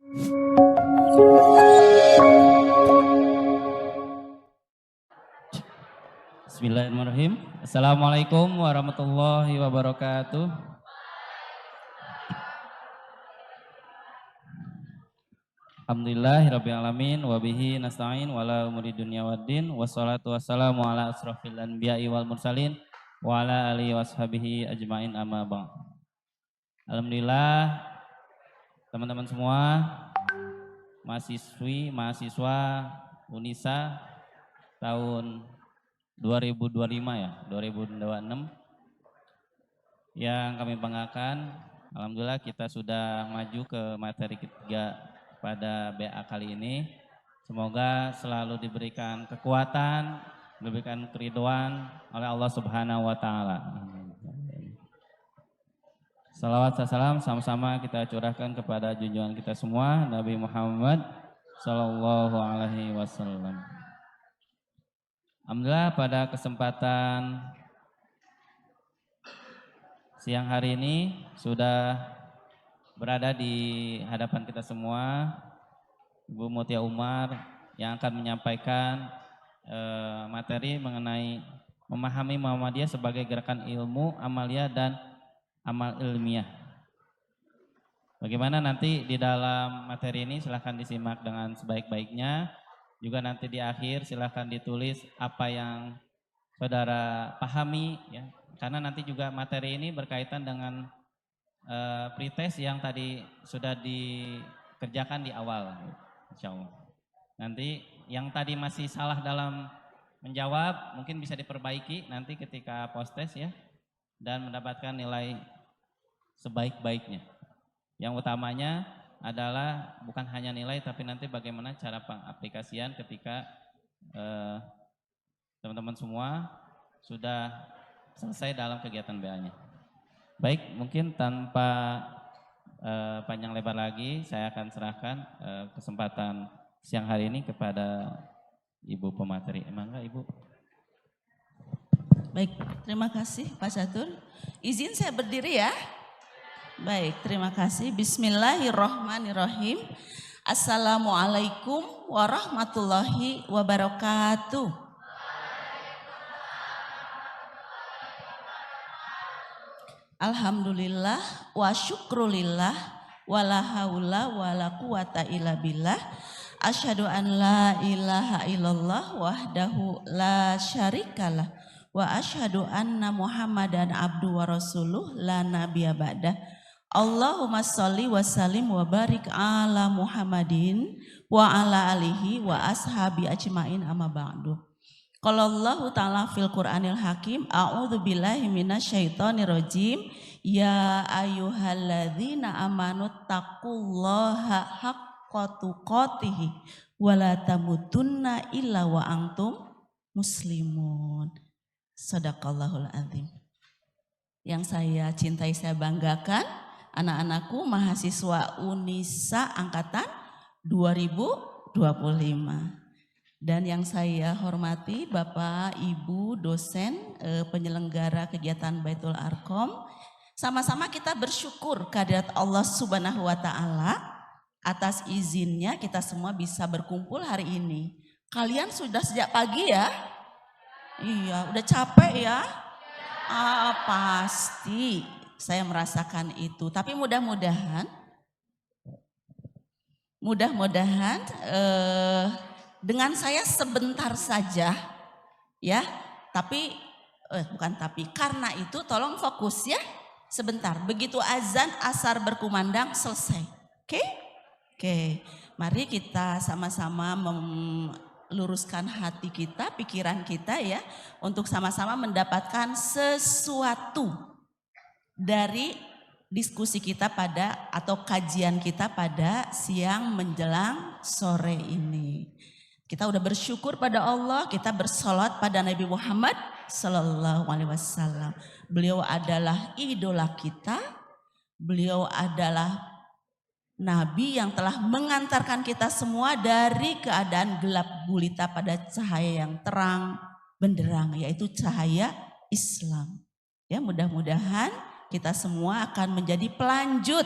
Bismillahirrahmanirrahim. Assalamualaikum warahmatullahi wabarakatuh. Alhamdulillahirrabbilalamin. Wabihi nasta'in wala umuri dunya waddin. Wassalatu wassalamu ala asrafil anbiya'i wal mursalin. Wa ala alihi washabihi ajma'in amma ba'd. Alhamdulillah teman-teman semua, mahasiswa Unisa tahun 2025 ya, 2026 yang kami banggakan. Alhamdulillah kita sudah maju ke materi ketiga pada BA kali ini. Semoga selalu diberikan kekuatan, diberikan keridhaan oleh Allah Subhanahu wa taala. Salawat salam sama-sama kita curahkan kepada junjungan kita semua Nabi Muhammad sallallahu alaihi wasallam. Alhamdulillah pada kesempatan siang hari ini sudah berada di hadapan kita semua Ibu Mutia Umar yang akan menyampaikan materi mengenai memahami Muhammadiyah sebagai gerakan ilmu, amalia dan amal ilmiah. Bagaimana nanti di dalam materi ini silahkan disimak dengan sebaik-baiknya. Juga nanti di akhir silahkan ditulis apa yang saudara pahami ya. Karena nanti juga materi ini berkaitan dengan pretest yang tadi sudah dikerjakan di awal, insya Allah. Nanti yang tadi masih salah dalam menjawab mungkin bisa diperbaiki nanti ketika post test ya, dan mendapatkan nilai sebaik-baiknya. Yang utamanya adalah bukan hanya nilai tapi nanti bagaimana cara pengaplikasian ketika teman-teman semua sudah selesai dalam kegiatan BA-nya. Baik, mungkin tanpa panjang lebar lagi saya akan serahkan kesempatan siang hari ini kepada Ibu pemateri. Emang enggak Ibu? Baik, terima kasih Pak Catur. Izin saya berdiri ya. Baik, terima kasih. Bismillahirrahmanirrahim. Assalamualaikum warahmatullahi wabarakatuh. Alhamdulillah wa syukrulillah wa la haula wa la quwata illa billah. Asyhadu an la ilaha illallah wahdahu la syarikalah wa asyhadu anna Muhammadan abdu wa rasuluh la nabiyya ba'dah. Allahumma sholli wa sallim wa barik ala Muhammadin wa ala alihi wa ashabi ajmain amma ba'du. Qala Allah ta'ala fil Qur'anil Hakim, a'udzu billahi minasyaitonir rajim. Ya ayyuhalladzina amanu taqullaha haqqa tuqatih wa la tamutunna illa wa antum muslimun. Shadaqallahul azim. Yang saya cintai, saya banggakan, anak-anakku mahasiswa Unisa angkatan 2025. Dan yang saya hormati Bapak, Ibu, dosen, penyelenggara kegiatan Baitul Arqam. Sama-sama kita bersyukur kehadirat Allah Subhanahu wa taala atas izinnya kita semua bisa berkumpul hari ini. Kalian sudah sejak pagi ya? Iya, udah capek ya? Pasti saya merasakan itu. Tapi mudah-mudahan dengan saya sebentar saja ya, karena itu tolong fokus ya, sebentar. Begitu azan asar berkumandang selesai. Oke. Mari kita sama-sama meluruskan hati kita, pikiran kita ya, untuk sama-sama mendapatkan sesuatu dari diskusi kita atau kajian kita pada siang menjelang sore ini. Kita udah bersyukur pada Allah, kita bersolat pada Nabi Muhammad Sallallahu Alaihi Wasallam. Beliau adalah idola kita, beliau adalah Nabi yang telah mengantarkan kita semua dari keadaan gelap gulita pada cahaya yang terang benderang, yaitu cahaya Islam. Ya, mudah-mudahan kita semua akan menjadi pelanjut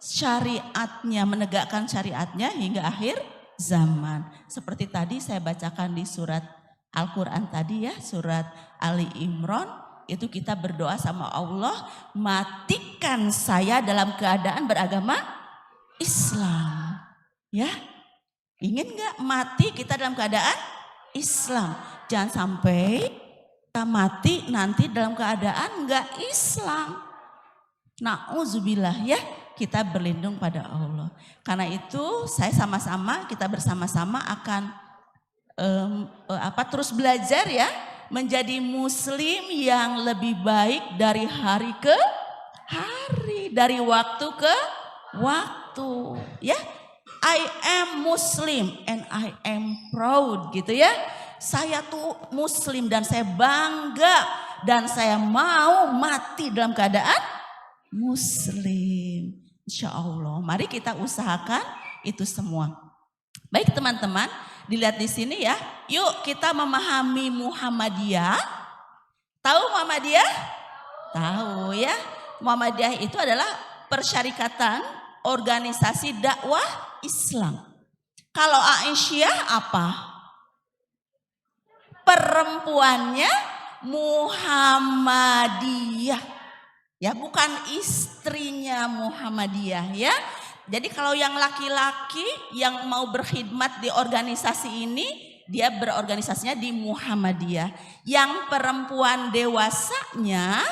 syariatnya, menegakkan syariatnya hingga akhir zaman. Seperti tadi saya bacakan di surat Al-Quran tadi ya, surat Ali Imran, itu kita berdoa sama Allah, matikan saya dalam keadaan beragama Islam. Ya, ingin gak mati kita dalam keadaan Islam? Jangan sampai kita mati nanti dalam keadaan gak Islam. Na'udzubillah ya, kita berlindung pada Allah. Karena itu kita bersama-sama akan terus belajar ya, menjadi muslim yang lebih baik dari hari ke hari, dari waktu ke waktu ya. I am Muslim and I am proud gitu ya. Saya tuh Muslim dan saya bangga dan saya mau mati dalam keadaan Muslim. Insya Allah. Mari kita usahakan itu semua. Baik teman-teman, dilihat di sini ya. Yuk kita memahami Muhammadiyah. Tahu Muhammadiyah? Tahu ya. Muhammadiyah itu adalah persyarikatan organisasi dakwah Islam. Kalau Aisyah apa? Perempuannya Muhammadiyah. Ya, bukan istrinya Muhammadiyah ya. Jadi kalau yang laki-laki yang mau berkhidmat di organisasi ini, dia berorganisasinya di Muhammadiyah. Yang perempuan dewasanya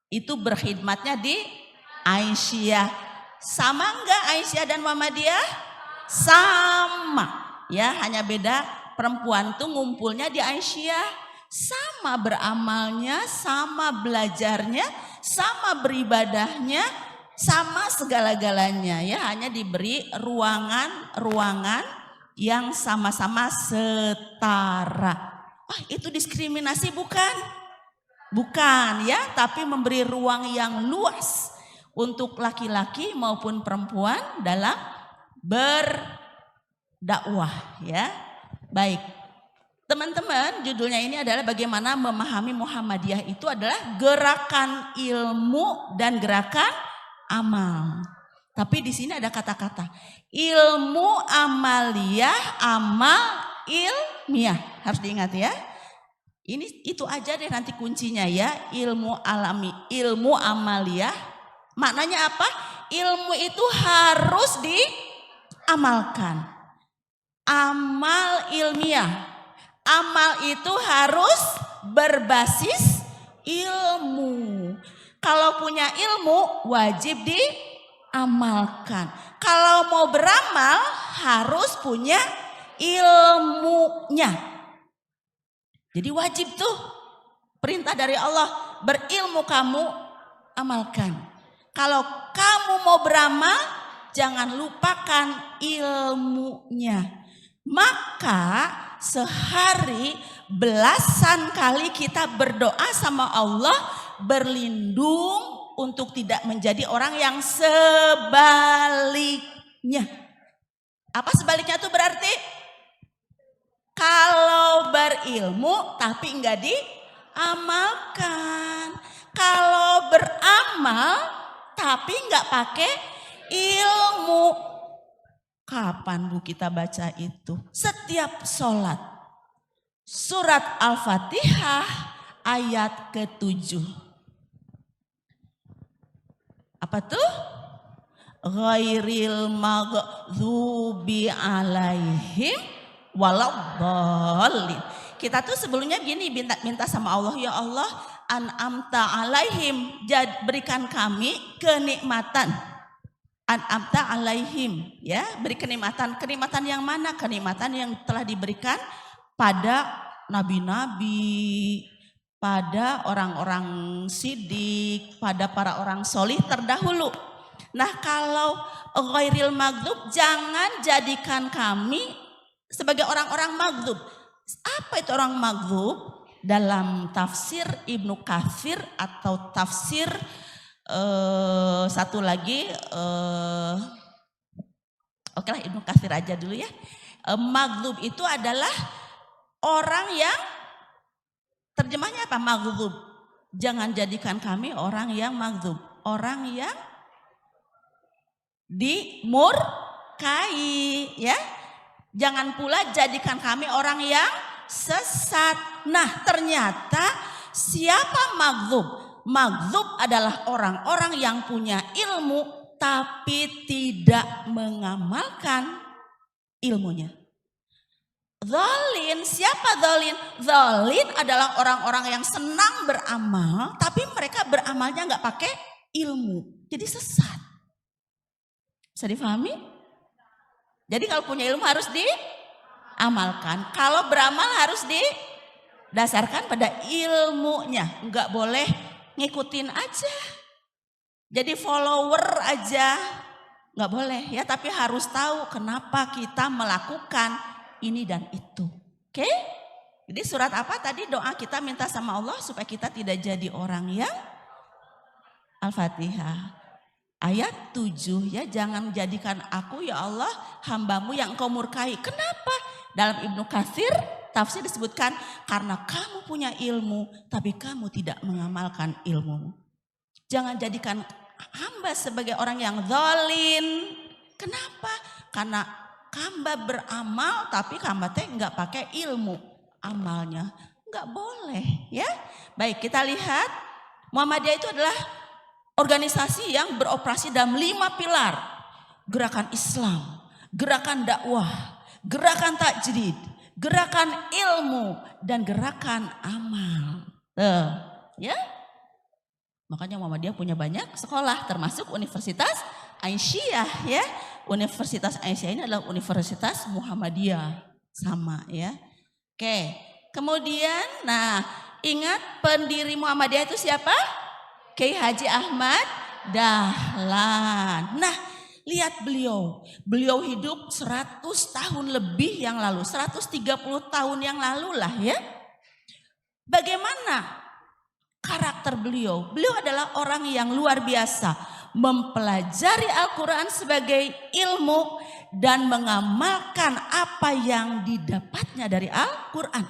itu berkhidmatnya di Aisyah. Sama enggak Aisyah dan Muhammadiyah? Sama. Ya, hanya beda perempuan tuh ngumpulnya di Aisyah. Sama beramalnya, sama belajarnya, sama beribadahnya, sama segala-galanya ya, hanya diberi ruangan yang sama-sama setara. Itu diskriminasi bukan? Bukan ya, tapi memberi ruang yang luas untuk laki-laki maupun perempuan dalam berdakwah ya. Baik. Teman-teman, judulnya ini adalah bagaimana memahami Muhammadiyah itu adalah gerakan ilmu dan gerakan amal. Tapi di sini ada kata-kata ilmu amaliyah, amal ilmiah. Harus diingat ya. Itu aja deh nanti kuncinya ya. Ilmu alami, ilmu amaliyah. Maknanya apa? Ilmu itu harus diamalkan. Amal ilmiah. Amal itu harus berbasis ilmu. Kalau punya ilmu wajib diamalkan. Kalau mau beramal harus punya ilmunya. Jadi wajib tuh perintah dari Allah, berilmu kamu amalkan. Kalau kamu mau beramal jangan lupakan ilmunya. Maka sehari belasan kali kita berdoa sama Allah, berlindung untuk tidak menjadi orang yang sebaliknya. Apa sebaliknya itu berarti? Kalau berilmu tapi enggak diamalkan. Kalau beramal tapi enggak pakai ilmu. Kapan Bu kita baca itu? Setiap sholat. Surat Al-Fatihah ayat ke-7. Apa tuh? Ghairil maghdubi alaihim waladhdallin. Kita tuh sebelumnya gini minta sama Allah, ya Allah, an'amta alaihim, berikan kami kenikmatan. An'amta alaihim, ya, beri kenikmatan yang mana? Kenikmatan yang telah diberikan pada nabi-nabi, pada orang-orang sidik, pada para orang solih terdahulu. Nah, kalau ghairil maghdub, jangan jadikan kami sebagai orang-orang maghdub. Apa itu orang maghdub? Dalam tafsir Ibnu Katsir atau tafsir satu lagi, oke lah Ibnu Katsir aja dulu ya. Maghdub itu adalah orang yang, terjemahnya apa? Maghdub. Jangan jadikan kami orang yang maghdub, orang yang dimurkai ya. Jangan pula jadikan kami orang yang sesat. Nah, ternyata siapa maghdub? Maghdub adalah orang-orang yang punya ilmu tapi tidak mengamalkan ilmunya. Dzalin, siapa dzalin? Dzalin adalah orang-orang yang senang beramal tapi mereka beramalnya nggak pakai ilmu. Jadi sesat. Bisa difahami? Jadi kalau punya ilmu harus diamalkan. Kalau beramal harus didasarkan pada ilmunya. Nggak boleh ngikutin aja. Jadi follower aja. Nggak boleh ya, tapi harus tahu kenapa kita melakukan ini dan itu. Oke? Jadi surat apa tadi doa kita minta sama Allah supaya kita tidak jadi orang yang Al-Fatihah. Ayat 7 ya, jangan jadikan aku ya Allah hambamu yang engkau murkai. Kenapa? Dalam Ibnu Katsir tafsir disebutkan karena kamu punya ilmu tapi kamu tidak mengamalkan ilmu. Jangan jadikan hamba sebagai orang yang zalim. Kenapa? Karena hamba beramal tapi hamba teh nggak pakai ilmu amalnya. Nggak boleh ya. Baik, kita lihat Muhammadiyah itu adalah organisasi yang beroperasi dalam 5 pilar. Gerakan Islam, gerakan dakwah, gerakan tajdid, gerakan ilmu, dan gerakan amal. Ya. Makanya Muhammadiyah punya banyak sekolah termasuk Universitas Aisyah ya. Universitas Aisyah ini adalah Universitas Muhammadiyah sama ya. Oke, kemudian nah ingat pendiri Muhammadiyah itu siapa? Kiai Haji Ahmad Dahlan. Nah lihat beliau hidup 100 tahun lebih yang lalu, 130 tahun yang lalu lah ya. Bagaimana karakter beliau? Beliau adalah orang yang luar biasa, mempelajari Al-Quran sebagai ilmu dan mengamalkan apa yang didapatnya dari Al-Quran.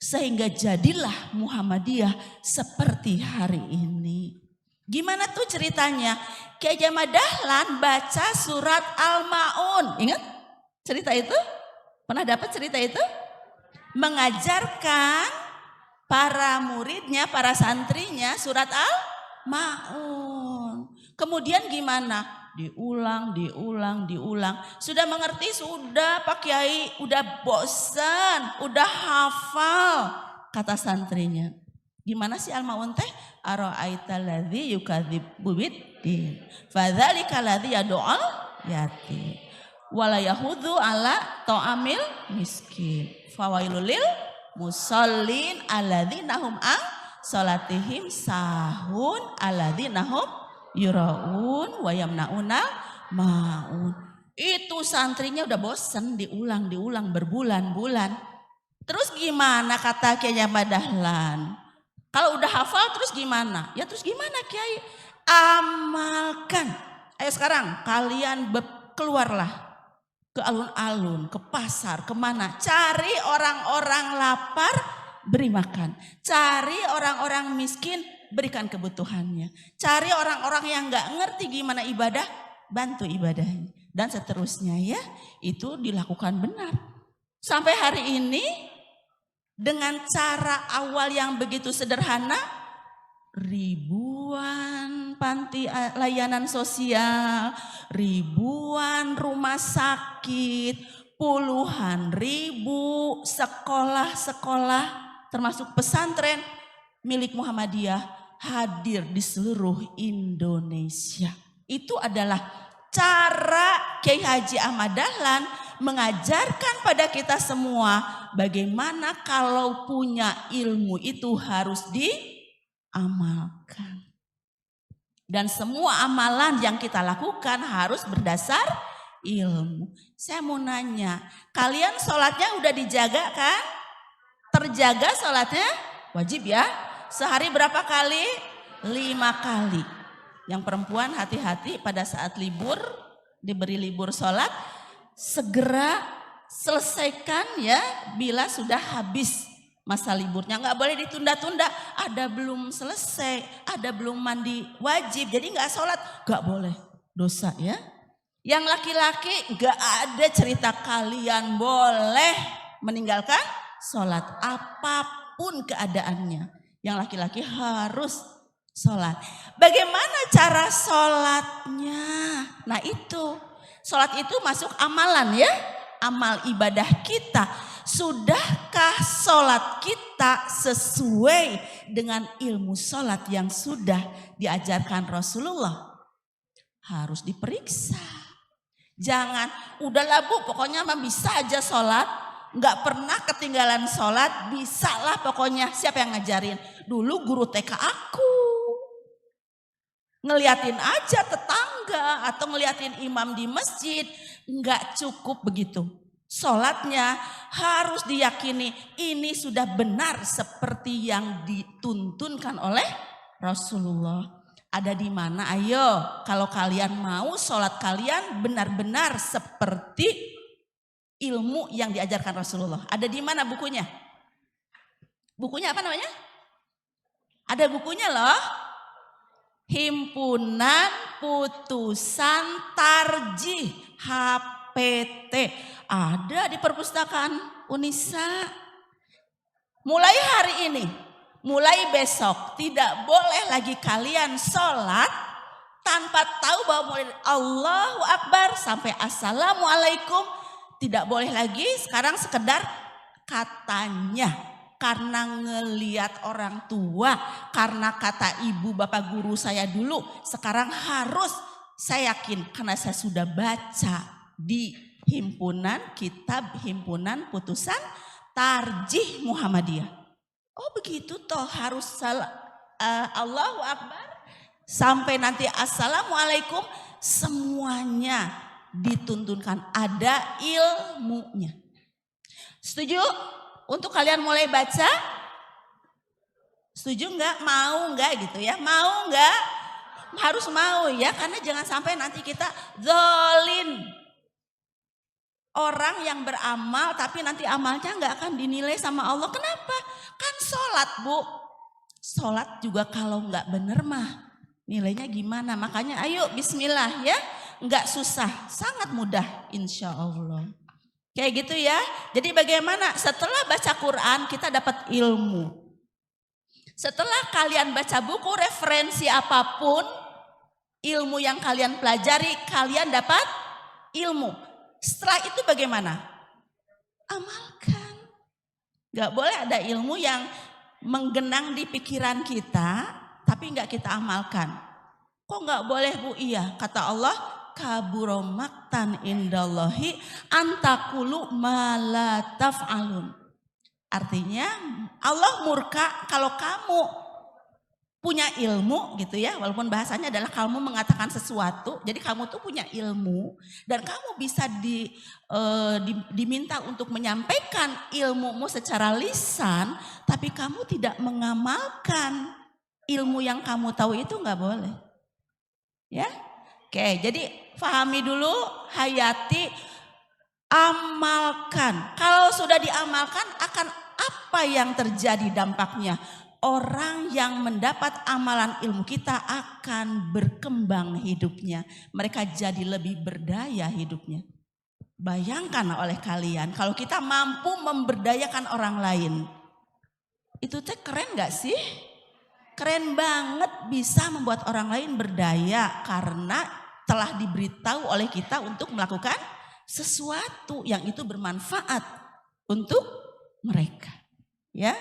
Sehingga jadilah Muhammadiyah seperti hari ini. Gimana tuh ceritanya? Kiai Ahmad Dahlan baca surat Al-Ma'un. Ingat cerita itu? Pernah dapat cerita itu? Mengajarkan para muridnya, para santrinya surat Al-Ma'un. Kemudian gimana? Diulang. Sudah mengerti? Sudah Pak Kiai, udah bosan, udah hafal. Kata santrinya. Gimana sih Al-Ma'un teh? Ara'aital ladzi yukadzibu biddin. Fadzalika ladzi yad'ul yatim. Wala yahudzu ala ta'amil miskin. Fawailul lil musallin alladzina hum an salatihim sahun alladzina hum yuraun wa yamnauna maun. Itu santrinya udah bosen diulang berbulan-bulan. Terus gimana kata Kiai Ahmad Dahlan? Kalau udah hafal terus gimana? Ya terus gimana Kiai? Amalkan. Ayo sekarang kalian keluarlah ke alun-alun, ke pasar, kemana? Cari orang-orang lapar, beri makan. Cari orang-orang miskin, berikan kebutuhannya. Cari orang-orang yang gak ngerti gimana ibadah, bantu ibadahnya. Dan seterusnya ya, itu dilakukan benar. Sampai hari ini dengan cara awal yang begitu sederhana, ribuan panti layanan sosial, ribuan rumah sakit, puluhan ribu sekolah-sekolah termasuk pesantren milik Muhammadiyah hadir di seluruh Indonesia. Itu adalah cara Kiai Haji Ahmad Dahlan mengajarkan pada kita semua bagaimana kalau punya ilmu itu harus diamalkan. Dan semua amalan yang kita lakukan harus berdasar ilmu. Saya mau nanya, kalian sholatnya udah dijaga kan? Terjaga sholatnya? Wajib ya? Sehari berapa kali? 5 kali. Yang perempuan hati-hati pada saat libur, diberi libur sholat, segera selesaikan ya bila sudah habis masa liburnya. Nggak boleh ditunda-tunda, ada belum selesai, ada belum mandi wajib, jadi nggak sholat, nggak boleh, dosa ya. Yang laki-laki gak ada cerita kalian boleh meninggalkan sholat apapun keadaannya. Yang laki-laki harus sholat. Bagaimana cara sholatnya? Nah itu, sholat itu masuk amalan ya, amal ibadah kita. Sudahkah sholat kita sesuai dengan ilmu sholat yang sudah diajarkan Rasulullah? Harus diperiksa. Jangan, udahlah Bu, pokoknya mah bisa aja sholat, nggak pernah ketinggalan sholat, bisa lah pokoknya. Siapa yang ngajarin? Dulu guru TK aku. Ngeliatin aja tetangga atau ngeliatin imam di masjid, nggak cukup begitu. Sholatnya harus diyakini ini sudah benar seperti yang dituntunkan oleh Rasulullah. Ada di mana? Ayo, kalau kalian mau sholat kalian benar-benar seperti ilmu yang diajarkan Rasulullah. Ada di mana bukunya? Bukunya apa namanya? Ada bukunya loh. Himpunan Putusan Tarjih HPT. Ada di perpustakaan Unisa. Mulai hari ini. Mulai besok tidak boleh lagi kalian sholat tanpa tahu bahwa mulai Allahu Akbar sampai Assalamualaikum. Tidak boleh lagi sekarang sekedar katanya. Karena ngeliat orang tua, karena kata ibu bapak guru saya dulu. Sekarang harus saya yakin karena saya sudah baca di himpunan kitab Himpunan Putusan Tarjih Muhammadiyah. Oh begitu toh harus Allahu Akbar sampai nanti Assalamualaikum, semuanya dituntunkan, ada ilmunya. Setuju? Untuk kalian mulai baca? Setuju enggak? Mau enggak gitu ya? Mau enggak? Harus mau ya, karena jangan sampai nanti kita zolin. Orang yang beramal tapi nanti amalnya enggak akan dinilai sama Allah. Kenapa? Kan sholat Bu. Sholat juga kalau enggak bener mah nilainya gimana? Makanya ayo bismillah ya. Enggak susah, sangat mudah insya Allah. Kayak gitu ya. Jadi bagaimana setelah baca Quran kita dapat ilmu. Setelah kalian baca buku referensi apapun, ilmu yang kalian pelajari, kalian dapat ilmu. Setelah itu bagaimana? Amalkan. Gak boleh ada ilmu yang menggenang di pikiran kita, tapi gak kita amalkan. Kok gak boleh Bu? Iya, kata Allah, kaburo maktan indallahi antakulu ma la taf'alun. Artinya Allah murka kalau kamu punya ilmu gitu ya, walaupun bahasanya adalah kamu mengatakan sesuatu, jadi kamu tuh punya ilmu dan kamu bisa diminta untuk menyampaikan ilmumu secara lisan, tapi kamu tidak mengamalkan ilmu yang kamu tahu itu nggak boleh. Ya, oke, jadi pahami dulu, hayati, amalkan. Kalau sudah diamalkan akan apa yang terjadi dampaknya? Orang yang mendapat amalan ilmu kita akan berkembang hidupnya. Mereka jadi lebih berdaya hidupnya. Bayangkan oleh kalian kalau kita mampu memberdayakan orang lain. Itu teh keren gak sih? Keren banget bisa membuat orang lain berdaya karena telah diberitahu oleh kita untuk melakukan sesuatu yang itu bermanfaat untuk mereka. Ya.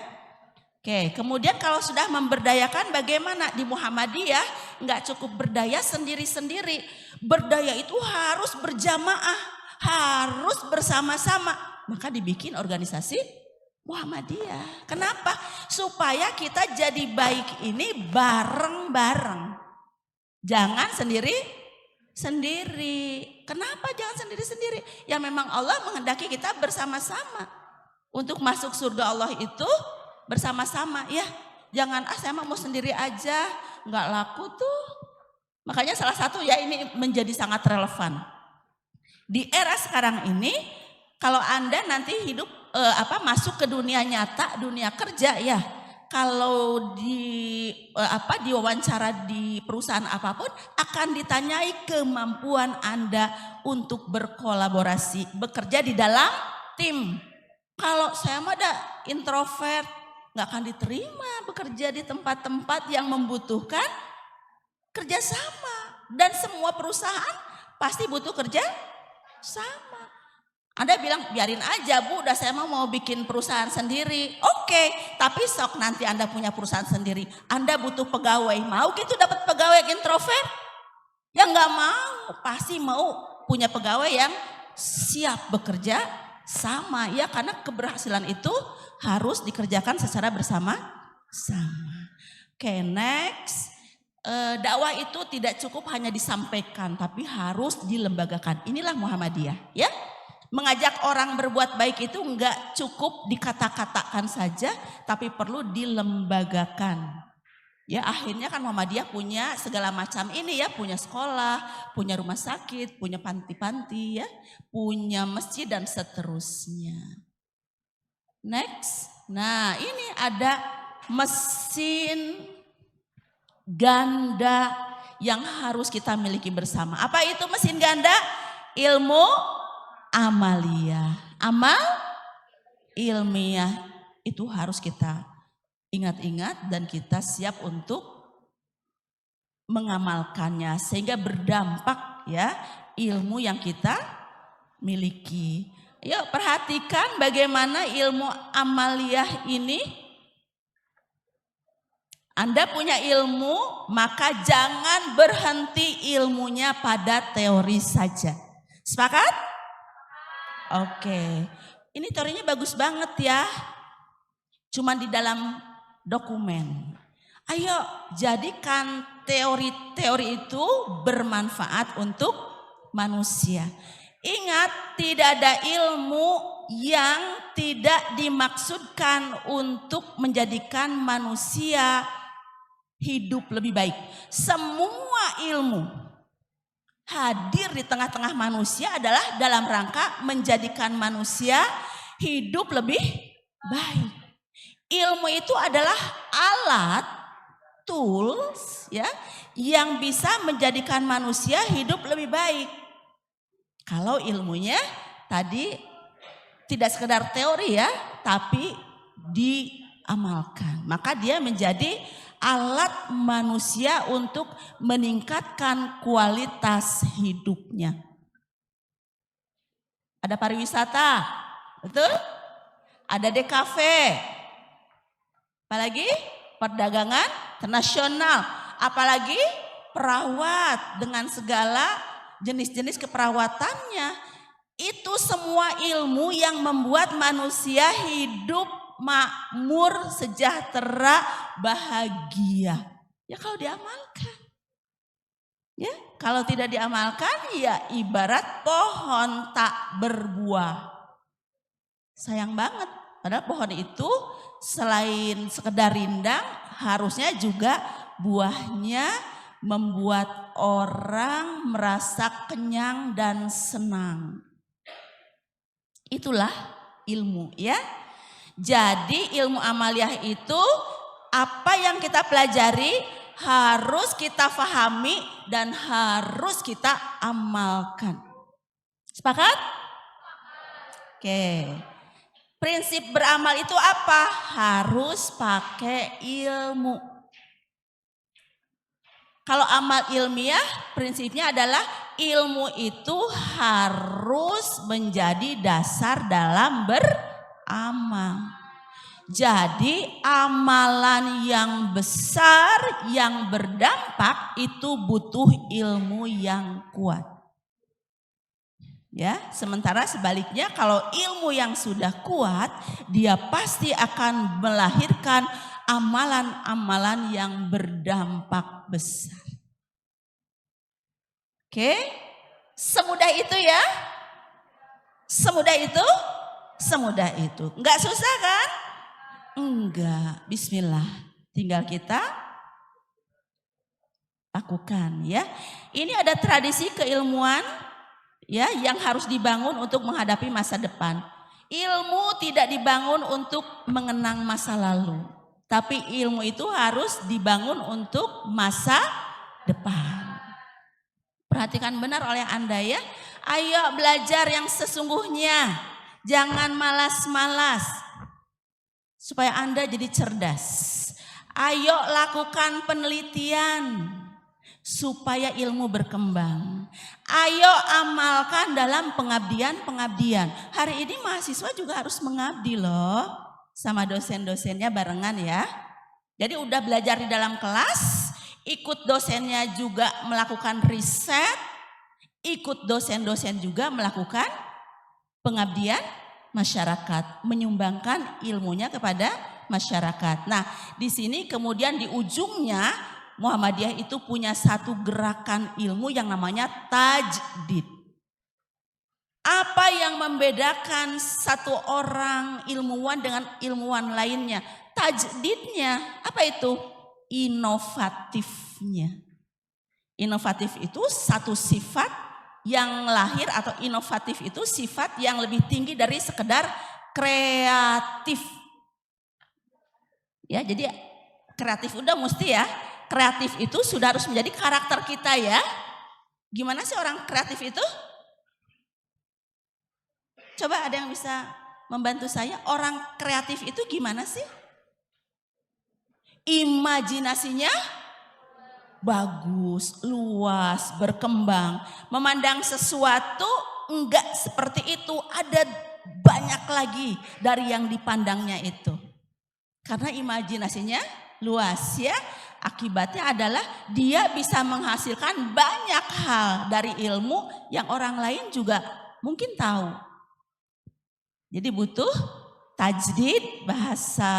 Oke, kemudian kalau sudah memberdayakan bagaimana? Di Muhammadiyah nggak cukup berdaya sendiri-sendiri. Berdaya itu harus berjamaah, harus bersama-sama. Maka dibikin organisasi Muhammadiyah. Kenapa? Supaya kita jadi baik ini bareng-bareng. Jangan sendiri-sendiri. Kenapa jangan sendiri-sendiri? Ya memang Allah menghendaki kita bersama-sama. Untuk masuk surga Allah itu bersama-sama ya, jangan saya mau sendiri aja, nggak laku tuh. Makanya salah satu ya ini menjadi sangat relevan di era sekarang ini. Kalau Anda nanti hidup masuk ke dunia nyata, dunia kerja ya, kalau diwawancara di perusahaan apapun akan ditanyai kemampuan Anda untuk berkolaborasi, bekerja di dalam tim. Kalau saya mah introvert, nggak akan diterima bekerja di tempat-tempat yang membutuhkan kerjasama. Dan semua perusahaan pasti butuh kerja sama. Anda bilang biarin aja Bu, udah saya mau bikin perusahaan sendiri. Oke, tapi sok nanti Anda punya perusahaan sendiri, Anda butuh pegawai. Mau gitu dapat pegawai yang introvert? Yang nggak mau, pasti mau punya pegawai yang siap bekerja sama. Ya karena keberhasilan itu harus dikerjakan secara bersama-sama. Oke, next. Dakwah itu tidak cukup hanya disampaikan, tapi harus dilembagakan. Inilah Muhammadiyah, ya. Mengajak orang berbuat baik itu enggak cukup dikata-katakan saja, tapi perlu dilembagakan. Ya, akhirnya kan Muhammadiyah punya segala macam ini ya, punya sekolah, punya rumah sakit, punya panti-panti ya, punya masjid dan seterusnya. Next. Nah, ini ada mesin ganda yang harus kita miliki bersama. Apa itu mesin ganda? Ilmu amaliyah. Amal ilmiah itu harus kita ingat-ingat dan kita siap untuk mengamalkannya sehingga berdampak ya ilmu yang kita miliki. Yuk perhatikan bagaimana ilmu amaliyah ini. Anda punya ilmu, maka jangan berhenti ilmunya pada teori saja. Sepakat? Oke, ini teorinya bagus banget ya. Cuman di dalam dokumen. Ayo jadikan teori-teori itu bermanfaat untuk manusia. Ingat, tidak ada ilmu yang tidak dimaksudkan untuk menjadikan manusia hidup lebih baik. Semua ilmu hadir di tengah-tengah manusia adalah dalam rangka menjadikan manusia hidup lebih baik. Ilmu itu adalah alat, tools ya, yang bisa menjadikan manusia hidup lebih baik. Kalau ilmunya tadi tidak sekedar teori ya, tapi diamalkan, maka dia menjadi alat manusia untuk meningkatkan kualitas hidupnya. Ada pariwisata, betul? Ada DKV, apalagi perdagangan internasional, apalagi perawat dengan segala jenis-jenis keperawatannya. Itu semua ilmu yang membuat manusia hidup makmur, sejahtera, bahagia. Ya kalau diamalkan. Ya, kalau tidak diamalkan ya ibarat pohon tak berbuah. Sayang banget. Padahal pohon itu selain sekedar rindang, harusnya juga buahnya membuat orang merasa kenyang dan senang. Itulah ilmu ya. Jadi ilmu amaliyah itu apa yang kita pelajari harus kita fahami dan harus kita amalkan. Sepakat? Oke. Prinsip beramal itu apa? Harus pakai ilmu. Kalau amal ilmiah prinsipnya adalah ilmu itu harus menjadi dasar dalam beramal. Jadi amalan yang besar yang berdampak itu butuh ilmu yang kuat. Ya, sementara sebaliknya kalau ilmu yang sudah kuat, dia pasti akan melahirkan amalan-amalan yang berdampak besar. Oke? Semudah itu ya? Semudah itu? Semudah itu. Enggak susah kan? Enggak, bismillah. Tinggal kita lakukan ya. Ini ada tradisi keilmuan ya yang harus dibangun untuk menghadapi masa depan. Ilmu tidak dibangun untuk mengenang masa lalu, Tapi ilmu itu harus dibangun untuk masa depan. Perhatikan benar oleh Anda ya. Ayo belajar yang sesungguhnya. Jangan malas-malas. Supaya Anda jadi cerdas. Ayo lakukan penelitian supaya ilmu berkembang. Ayo amalkan dalam pengabdian-pengabdian. Hari ini mahasiswa juga harus mengabdi loh sama dosen-dosennya barengan ya. Jadi udah belajar di dalam kelas, ikut dosennya juga melakukan riset, ikut dosen-dosen juga melakukan pengabdian masyarakat, menyumbangkan ilmunya kepada masyarakat. Nah, di sini kemudian di ujungnya Muhammadiyah itu punya satu gerakan ilmu yang namanya tajdid. Apa yang membedakan satu orang ilmuwan dengan ilmuwan lainnya? Tajdidnya, apa itu? Inovatifnya. Inovatif itu satu sifat yang lahir atau inovatif itu sifat yang lebih tinggi dari sekedar kreatif. Ya, jadi kreatif udah mesti ya. Kreatif itu sudah harus menjadi karakter kita ya. Gimana sih orang kreatif itu? Coba ada yang bisa membantu saya. Orang kreatif itu gimana sih? Imajinasinya bagus, luas, berkembang. Memandang sesuatu enggak seperti itu. Ada banyak lagi dari yang dipandangnya itu. Karena imajinasinya luas ya. Akibatnya adalah dia bisa menghasilkan banyak hal dari ilmu yang orang lain juga mungkin tahu. Jadi butuh tajdid, bahasa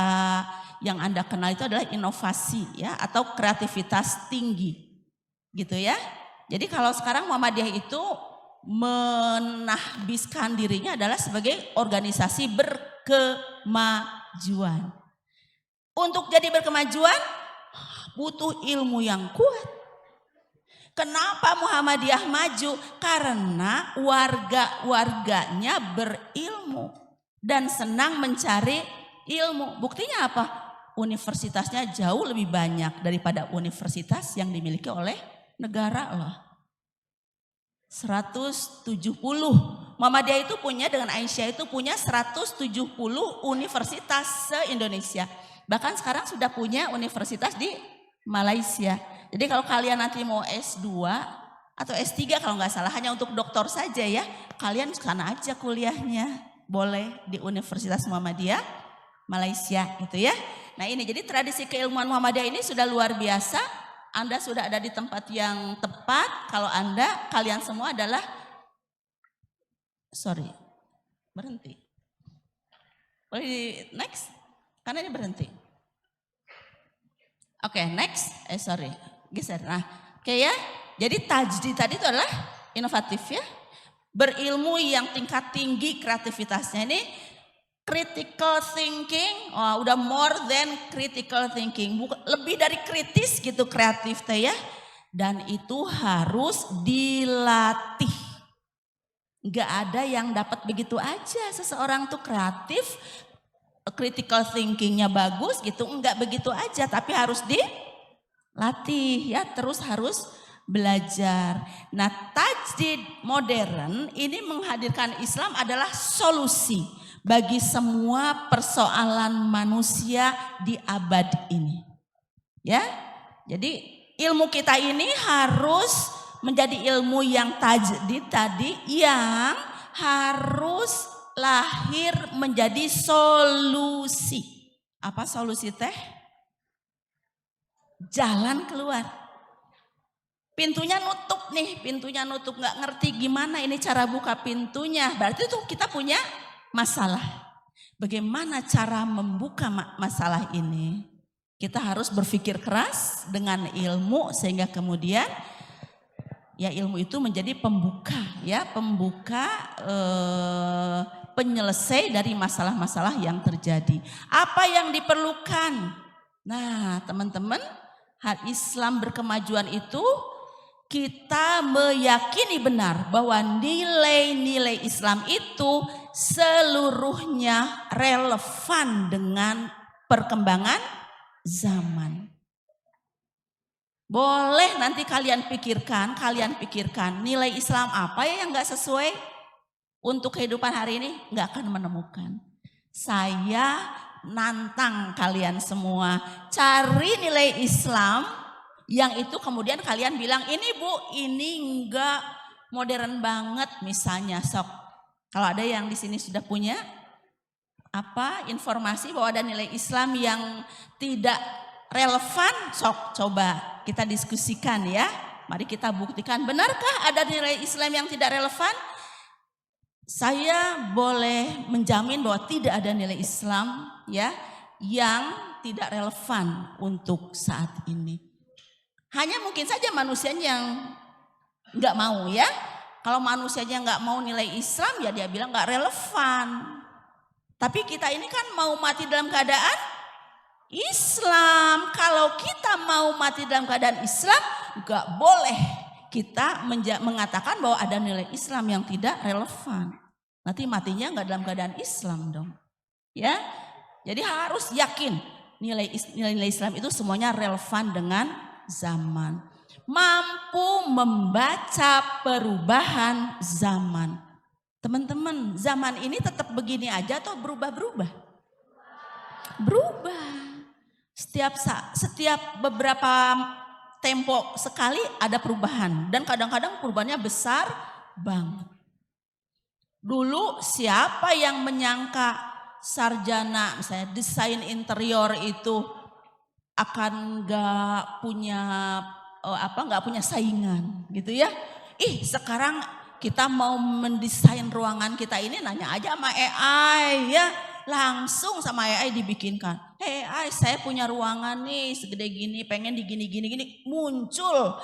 yang Anda kenal itu adalah inovasi ya atau kreativitas tinggi. Gitu ya. Jadi kalau sekarang Muhammadiyah itu menahbiskan dirinya adalah sebagai organisasi berkemajuan. Untuk jadi berkemajuan butuh ilmu yang kuat. Kenapa Muhammadiyah maju? Karena warga-warganya berilmu dan senang mencari ilmu. Buktinya apa? Universitasnya jauh lebih banyak daripada universitas yang dimiliki oleh negara loh. 170. Muhammadiyah itu punya dengan Aisyah itu punya 170 universitas se-Indonesia. Bahkan sekarang sudah punya universitas di Malaysia. Jadi kalau kalian nanti mau S2 atau S3 kalau nggak salah hanya untuk doktor saja ya. Kalian sana aja kuliahnya. Boleh di Universitas Muhammadiyah Malaysia gitu ya. Nah ini jadi tradisi keilmuan Muhammadiyah ini sudah luar biasa. Anda sudah ada di tempat yang tepat. Kalau kalian semua adalah berhenti. Boleh di next? Karena ini berhenti. Oke, next. Geser. Nah, oke ya. Jadi tajdid tadi itu adalah inovatif ya. Berilmu yang tingkat tinggi kreativitasnya ini critical thinking, udah more than critical thinking. Lebih dari kritis gitu kreatif teh ya. Dan itu harus dilatih. Gak ada yang dapat begitu aja. Seseorang tuh kreatif, critical thinkingnya bagus gitu, enggak begitu aja, tapi harus dilatih ya, terus harus belajar. Nah, tajdid modern ini menghadirkan Islam adalah solusi bagi semua persoalan manusia di abad ini. Ya, jadi ilmu kita ini harus menjadi ilmu yang tajdid tadi yang harus lahir menjadi solusi. Apa solusi teh? Jalan keluar. Pintunya nutup nih, nggak ngerti gimana ini cara buka pintunya. Berarti itu kita punya masalah. Bagaimana cara membuka masalah ini? Kita harus berpikir keras dengan ilmu sehingga kemudian ya ilmu itu menjadi pembuka ya, penyelesai dari masalah-masalah yang terjadi. Apa yang diperlukan? Nah, teman-teman, hal Islam berkemajuan itu kita meyakini benar bahwa nilai-nilai Islam itu seluruhnya relevan dengan perkembangan zaman. Boleh nanti kalian pikirkan nilai Islam apa ya yang gak sesuai untuk kehidupan hari ini, gak akan menemukan. Saya nantang kalian semua, cari nilai Islam yang itu kemudian kalian bilang, ini Bu, ini enggak modern banget misalnya. Sok, kalau ada yang di sini sudah punya informasi bahwa ada nilai Islam yang tidak relevan, sok coba kita diskusikan ya. Mari kita buktikan, benarkah ada nilai Islam yang tidak relevan? Saya boleh menjamin bahwa tidak ada nilai Islam ya yang tidak relevan untuk saat ini. Hanya mungkin saja manusianya yang nggak mau ya. Kalau manusianya nggak mau nilai Islam ya dia bilang nggak relevan. Tapi kita ini kan mau mati dalam keadaan Islam. Kalau kita mau mati dalam keadaan Islam, nggak boleh kita mengatakan bahwa ada nilai Islam yang tidak relevan. Nanti matinya nggak dalam keadaan Islam dong. Ya, jadi harus yakin nilai Islam itu semuanya relevan dengan zaman. Mampu membaca perubahan zaman. Teman-teman, zaman ini tetap begini aja atau berubah-berubah? Berubah. Setiap beberapa tempo sekali ada perubahan dan kadang-kadang perubahannya besar banget. Dulu siapa yang menyangka sarjana misalnya desain interior itu akan nggak punya saingan gitu ya? Sekarang kita mau mendesain ruangan kita ini nanya aja sama AI ya, langsung sama AI dibikinkan. AI, saya punya ruangan nih segede gini, pengen digini, muncul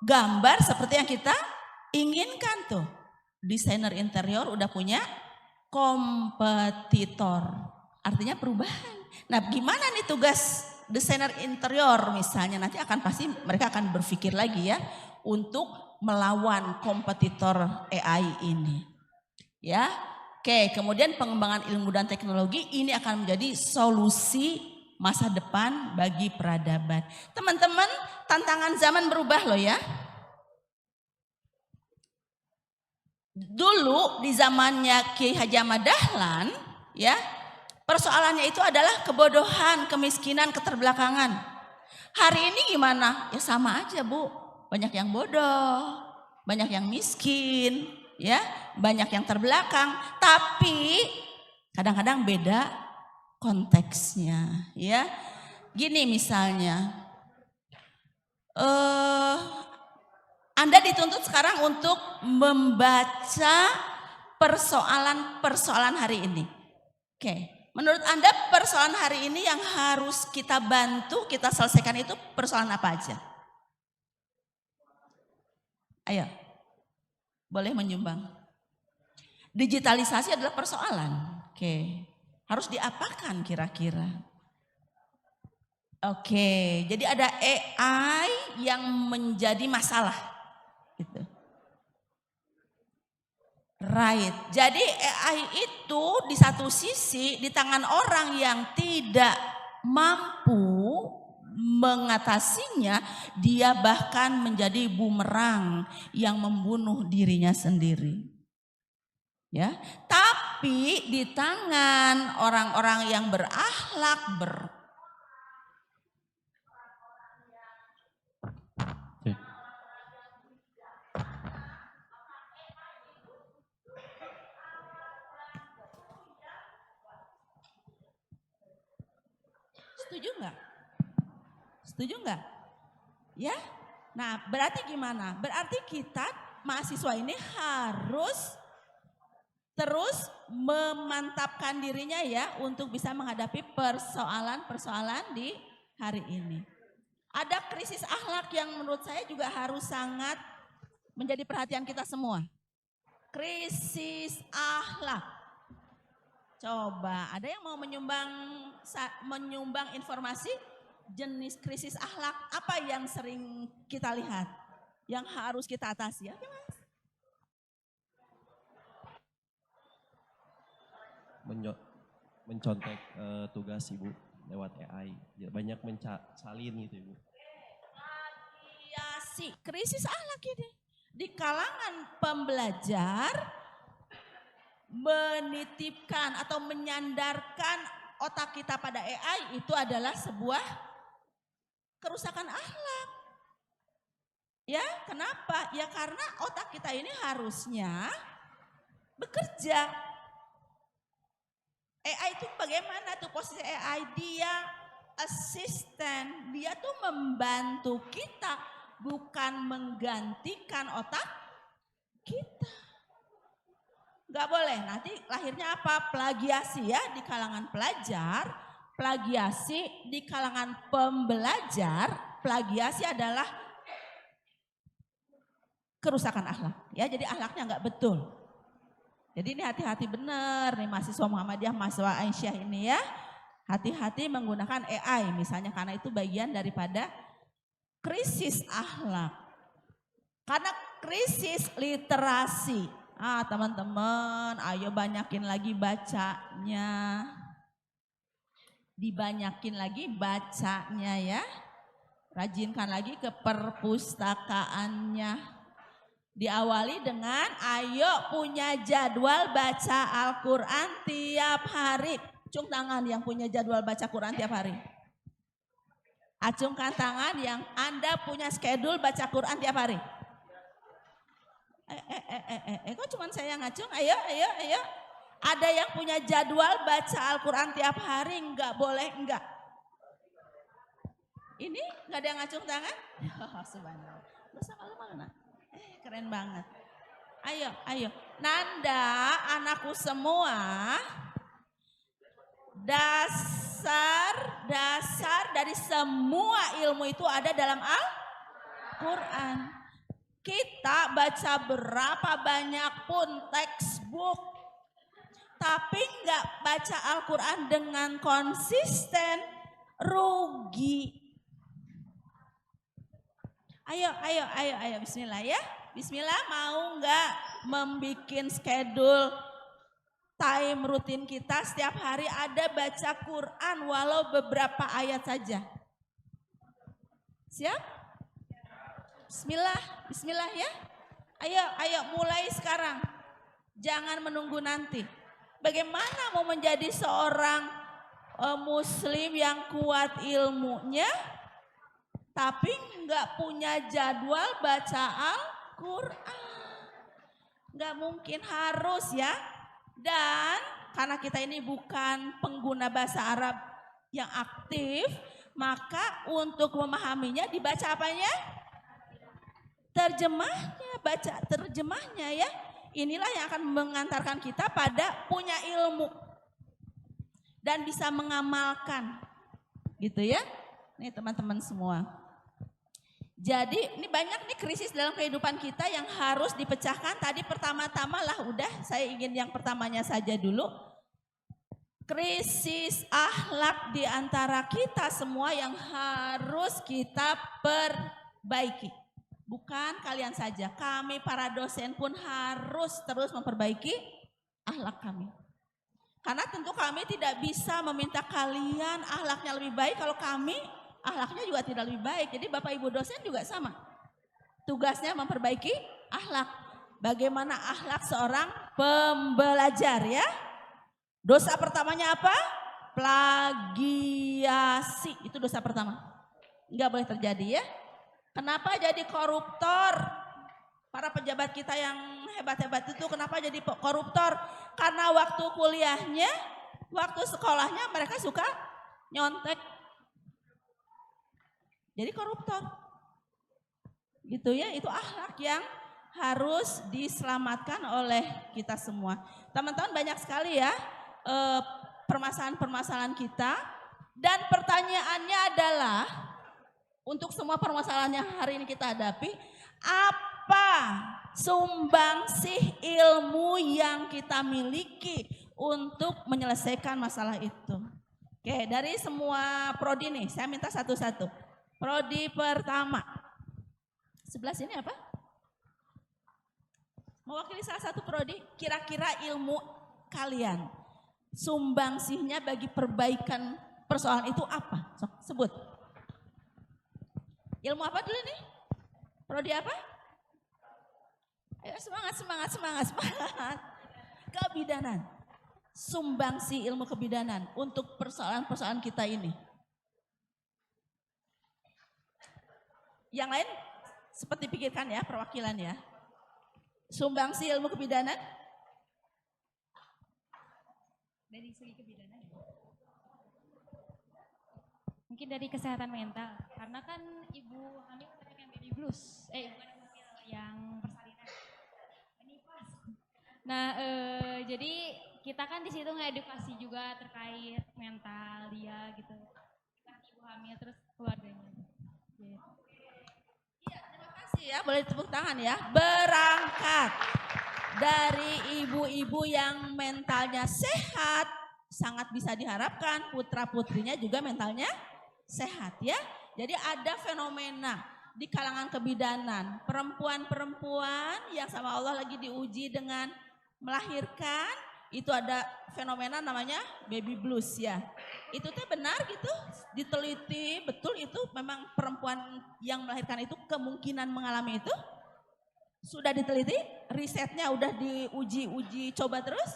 gambar seperti yang kita inginkan tuh. Desainer interior udah punya kompetitor, artinya perubahan. Nah, gimana nih tugas desainer interior misalnya nanti pasti mereka akan berpikir lagi ya untuk melawan kompetitor AI ini. Ya. Oke, kemudian pengembangan ilmu dan teknologi ini akan menjadi solusi masa depan bagi peradaban. Teman-teman, tantangan zaman berubah loh ya. Dulu di zamannya Kiai Haji Ahmad Dahlan ya, persoalannya itu adalah kebodohan, kemiskinan, keterbelakangan. Hari ini gimana? Ya sama aja Bu, banyak yang bodoh, banyak yang miskin, ya, banyak yang terbelakang. Tapi kadang-kadang beda konteksnya, ya. Gini misalnya, Anda dituntut sekarang untuk membaca persoalan hari ini. Oke, menurut Anda persoalan hari ini yang harus kita bantu, kita selesaikan itu persoalan apa aja? Ayo, boleh menyumbang. Digitalisasi adalah persoalan. Oke, harus diapakan kira-kira? Oke, jadi ada AI yang menjadi masalah. Gitu. Right, jadi AI itu di satu sisi di tangan orang yang tidak mampu mengatasinya, dia bahkan menjadi bumerang yang membunuh dirinya sendiri. Ya, tapi di tangan orang-orang yang berakhlak, Setuju nggak? Ya, nah berarti gimana? Berarti kita mahasiswa ini harus terus memantapkan dirinya ya untuk bisa menghadapi persoalan-persoalan di hari ini. Ada krisis akhlak yang menurut saya juga harus sangat menjadi perhatian kita semua. Krisis akhlak. Coba ada yang mau menyumbang informasi jenis krisis akhlak apa yang sering kita lihat yang harus kita atasi ya? Mencontek tugas Ibu. lewat AI. Ya, banyak salin gitu Ibu. Radiasi, krisis akhlak ini. Di kalangan pembelajar menitipkan atau menyandarkan otak kita pada AI itu adalah sebuah kerusakan akhlak. Ya, kenapa? Ya karena otak kita ini harusnya bekerja. AI itu bagaimana tuh posisi AI? Dia asisten, dia tuh membantu kita, bukan menggantikan otak kita. Gak boleh, nanti lahirnya apa? Plagiasi ya di kalangan pelajar, plagiasi di kalangan pembelajar. Plagiasi adalah kerusakan akhlak ya, jadi akhlaknya nggak betul. Jadi ini hati-hati benar nih mahasiswa Muhammadiyah, mahasiswa Aisyah ini ya. Hati-hati menggunakan AI misalnya, karena itu bagian daripada krisis akhlak. Karena krisis literasi. Teman-teman, ayo banyakin lagi bacanya. Dibanyakin lagi bacanya ya. Rajinkan lagi ke perpustakaannya. Diawali dengan ayo punya jadwal baca Al-Quran tiap hari. Acung tangan yang punya jadwal baca Quran tiap hari. Acungkan tangan yang Anda punya schedule baca Quran tiap hari. Kok cuma saya yang ngacung? Ayo. Ada yang punya jadwal baca Al-Quran tiap hari? Enggak boleh, enggak. Ini enggak ada yang ngacung tangan? Subhanallah. Masa malu-malu nak? Keren banget. Ayo. Nanda, anakku semua, dasar dari semua ilmu itu ada dalam Al-Quran. Kita baca berapa banyak pun textbook, tapi nggak baca Al-Quran dengan konsisten, rugi. Ayo, bismillah ya. Bismillah, mau nggak membikin schedule time rutin kita setiap hari ada baca Quran walau beberapa ayat saja. Siap? Bismillah ya. Ayo mulai sekarang. Jangan menunggu nanti. Bagaimana mau menjadi seorang muslim yang kuat ilmunya tapi nggak punya jadwal baca Al-Quran? Nggak mungkin, harus ya. Dan karena kita ini bukan pengguna bahasa Arab yang aktif, maka untuk memahaminya dibaca apanya? Terjemahnya, baca terjemahnya ya. Inilah yang akan mengantarkan kita pada punya ilmu dan bisa mengamalkan, gitu ya. Nih teman-teman semua. Jadi ini banyak nih krisis dalam kehidupan kita yang harus dipecahkan. Tadi pertama-tama lah udah, saya ingin yang pertamanya saja dulu. Krisis akhlak di antara kita semua yang harus kita perbaiki. Bukan kalian saja, kami para dosen pun harus terus memperbaiki akhlak kami. Karena tentu kami tidak bisa meminta kalian akhlaknya lebih baik kalau kami akhlaknya juga tidak lebih baik. Jadi Bapak Ibu dosen juga sama. Tugasnya memperbaiki akhlak. Bagaimana akhlak seorang pembelajar ya. Dosa pertamanya apa? Plagiasi. Itu dosa pertama. Enggak boleh terjadi ya. Kenapa jadi koruptor? Para pejabat kita yang hebat-hebat itu kenapa jadi koruptor? Karena waktu kuliahnya, waktu sekolahnya mereka suka nyontek. Jadi koruptor. Gitu ya, itu akhlak yang harus diselamatkan oleh kita semua. Teman-teman, banyak sekali ya permasalahan-permasalahan kita. Dan pertanyaannya adalah, untuk semua permasalahan yang hari ini kita hadapi, apa sumbangsih ilmu yang kita miliki untuk menyelesaikan masalah itu? Oke, dari semua prodi nih, saya minta satu-satu. Prodi pertama, sebelah sini apa? Mewakili salah satu prodi, kira-kira ilmu kalian, sumbangsihnya bagi perbaikan persoalan itu apa? Sok, sebut. Ilmu apa dulu nih? Prodi apa? Ayo semangat, semangat, semangat, semangat. Kebidanan. Sumbangsi ilmu kebidanan untuk persoalan-persoalan kita ini. Yang lain seperti pikirkan ya, perwakilan ya. Sumbangsi ilmu kebidanan. Dari segi kebidanan. Mungkin dari kesehatan mental. Karena kan ibu hamil banyak yang baby blues. Bukan hamil, yang persalinan. Menipis. Nah, jadi kita kan di situ ngedukasi juga terkait mental dia gitu. Kan ibu hamil terus keluarganya. Gitu. Iya, terima kasih ya, boleh tepuk tangan ya. Berangkat dari ibu-ibu yang mentalnya sehat, sangat bisa diharapkan putra-putrinya juga mentalnya sehat ya. Jadi ada fenomena di kalangan kebidanan, perempuan-perempuan yang sama Allah lagi diuji dengan melahirkan, itu ada fenomena namanya baby blues ya. Itu teh benar gitu, diteliti betul itu memang perempuan yang melahirkan itu kemungkinan mengalami itu? Sudah diteliti, risetnya udah diuji coba terus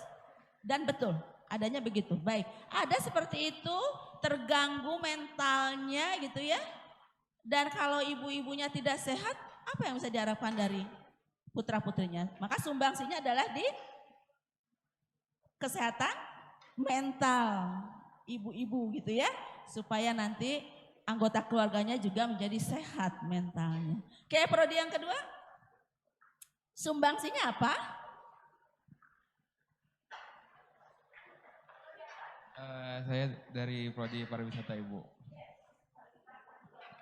dan betul adanya begitu. Baik, ada seperti itu terganggu mentalnya gitu ya. Dan kalau ibu-ibunya tidak sehat, apa yang bisa diharapkan dari putra-putrinya? Maka sumbangsinya adalah di kesehatan mental ibu-ibu gitu ya. Supaya nanti anggota keluarganya juga menjadi sehat mentalnya. Oke, prodi yang kedua. Sumbangsinya apa? Saya dari prodi pariwisata Ibu.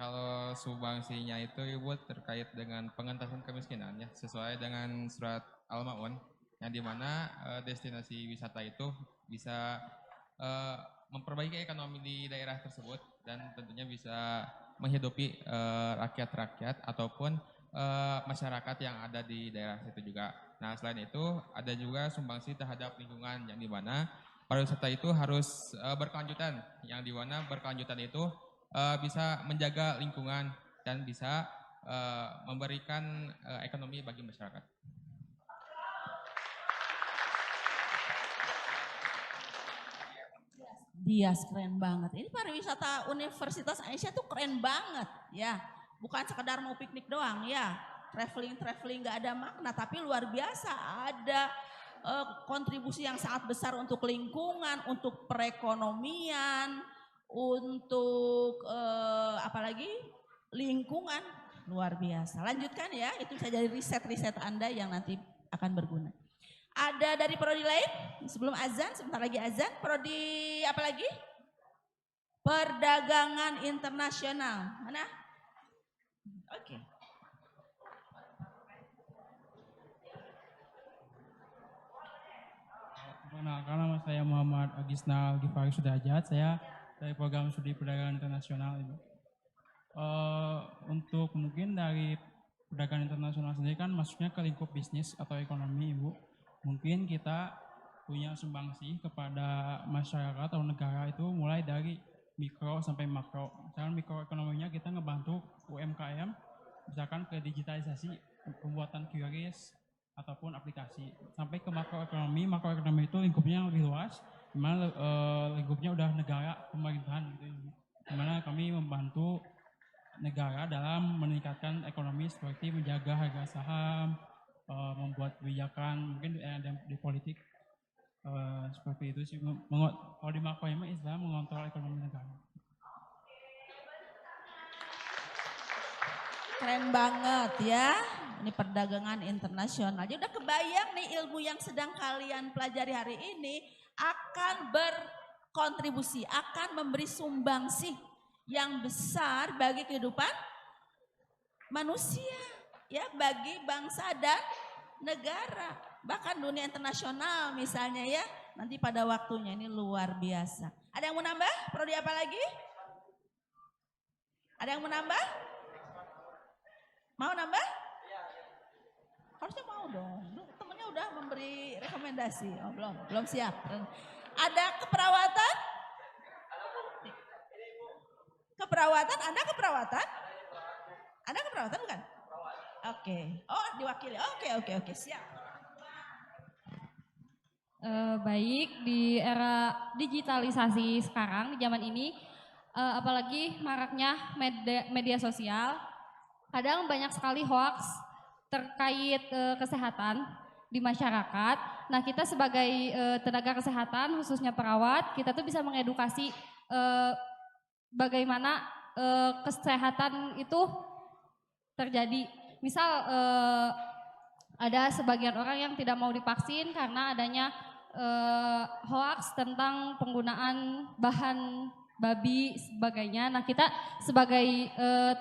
Kalau sumbangsinya itu Ibu terkait dengan pengentasan kemiskinan ya, sesuai dengan surat Al-Maun yang dimana destinasi wisata itu bisa memperbaiki ekonomi di daerah tersebut dan tentunya bisa menghidupi rakyat-rakyat ataupun masyarakat yang ada di daerah situ juga. Nah selain itu ada juga sumbangsi terhadap lingkungan yang dimana pariwisata itu harus berkelanjutan, yang dimana berkelanjutan itu bisa menjaga lingkungan dan bisa memberikan ekonomi bagi masyarakat. Dias keren banget. Ini pariwisata Universitas Aisyah tuh keren banget ya. Bukan sekedar mau piknik doang ya. Traveling nggak ada makna, tapi luar biasa ada kontribusi yang sangat besar untuk lingkungan, untuk perekonomian, untuk apalagi lingkungan, luar biasa. Lanjutkan ya, itu bisa jadi riset-riset Anda yang nanti akan berguna. Ada dari prodi lain sebelum azan, sebentar lagi azan. Prodi apa lagi? Perdagangan internasional. Mana? Oke. Perkenalkan, nama saya Muhammad Agisnal Givari Sudajat. Saya dari program studi perdagangan internasional ini. Untuk mungkin dari perdagangan internasional sendiri kan masuknya ke lingkup bisnis atau ekonomi, Ibu. Mungkin kita punya sumbangsi kepada masyarakat atau negara itu mulai dari mikro sampai makro. Misalkan mikroekonominya kita ngebantu UMKM, misalkan ke digitalisasi, pembuatan QRIS, ataupun aplikasi. Sampai ke makroekonomi itu lingkupnya yang lebih luas, dimana lingkupnya udah negara, pemerintahan gitu. Dimana kami membantu negara dalam meningkatkan ekonomi seperti menjaga harga saham, membuat kebijakan, mungkin di politik seperti itu sih. Kalau di makroekonomi Islam mengontrol ekonomi negara. Keren banget ya, ini perdagangan internasional. Jadi udah kebayang nih ilmu yang sedang kalian pelajari hari ini akan berkontribusi, akan memberi sumbangsi yang besar bagi kehidupan manusia, ya, bagi bangsa dan negara, bahkan dunia internasional misalnya ya, nanti pada waktunya. Ini luar biasa. Ada yang mau nambah? Prodi apa lagi? Ada yang mau nambah? Mau nambah? Harusnya mau dong. Temennya udah memberi rekomendasi. Oh, belum siap. Ada keperawatan? keperawatan, Anda keperawatan? Anda keperawatan bukan? Oke. Oh, diwakili. Oke, siap. Baik, di era digitalisasi sekarang, di zaman ini, apalagi maraknya media sosial, kadang banyak sekali hoaks terkait kesehatan di masyarakat. Nah, kita sebagai tenaga kesehatan, khususnya perawat, kita tuh bisa mengedukasi bagaimana kesehatan itu terjadi. Misal ada sebagian orang yang tidak mau divaksin karena adanya hoaks tentang penggunaan bahan babi sebagainya. Nah, kita sebagai